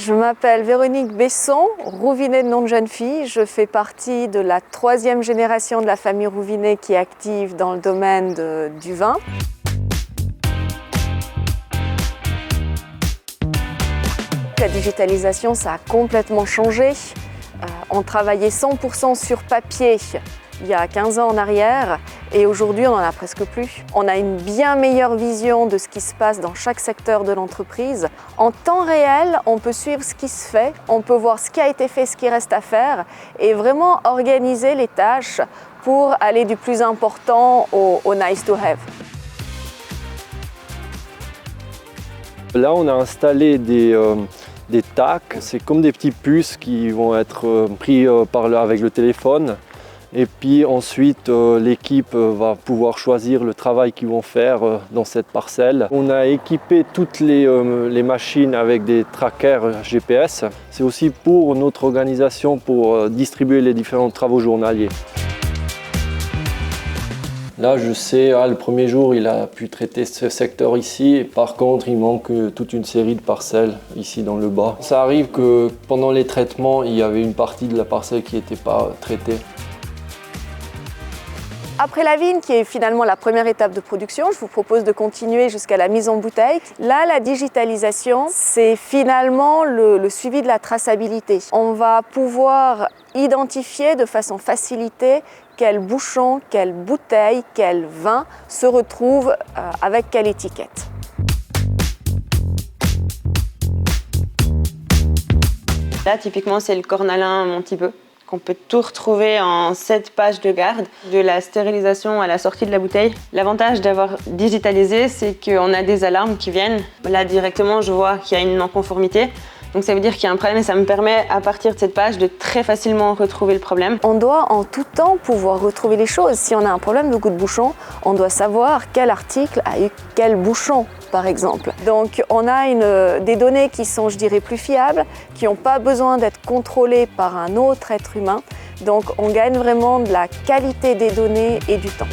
Je m'appelle Véronique Besson, Rouvinet de nom de jeune fille. Je fais partie de la 3e génération de la famille Rouvinet qui est active dans le domaine du vin. La digitalisation, ça a complètement changé. On travaillait 100% sur papier il y a 15 ans en arrière et aujourd'hui on n'en a presque plus. On a une bien meilleure vision de ce qui se passe dans chaque secteur de l'entreprise. En temps réel, on peut suivre ce qui se fait, on peut voir ce qui a été fait, ce qui reste à faire et vraiment organiser les tâches pour aller du plus important au nice to have. Là, on a installé des tacs, c'est comme des petits puces qui vont être pris avec le téléphone. Et puis ensuite, l'équipe va pouvoir choisir le travail qu'ils vont faire dans cette parcelle. On a équipé toutes les machines avec des trackers GPS. C'est aussi pour notre organisation pour distribuer les différents travaux journaliers. Là, je sais, le premier jour, il a pu traiter ce secteur ici. Par contre, il manque toute une série de parcelles ici dans le bas. Ça arrive que pendant les traitements, il y avait une partie de la parcelle qui n'était pas traitée. Après la vigne, qui est finalement la première étape de production, je vous propose de continuer jusqu'à la mise en bouteille. Là, la digitalisation, c'est finalement le suivi de la traçabilité. On va pouvoir identifier de façon facilitée quel bouchon, quelle bouteille, quel vin se retrouve avec quelle étiquette. Là, typiquement, c'est le cornalin Montibeu, qu'on peut tout retrouver en 7 pages de garde, de la stérilisation à la sortie de la bouteille. L'avantage d'avoir digitalisé, c'est qu'on a des alarmes qui viennent. Là, directement, je vois qu'il y a une non-conformité. Donc ça veut dire qu'il y a un problème et ça me permet, à partir de cette page, de très facilement retrouver le problème. On doit en tout temps pouvoir retrouver les choses. Si on a un problème de goût de bouchon, on doit savoir quel article a eu quel bouchon, par exemple. Donc on a des données qui sont, je dirais, plus fiables, qui n'ont pas besoin d'être contrôlées par un autre être humain. Donc on gagne vraiment de la qualité des données et du temps.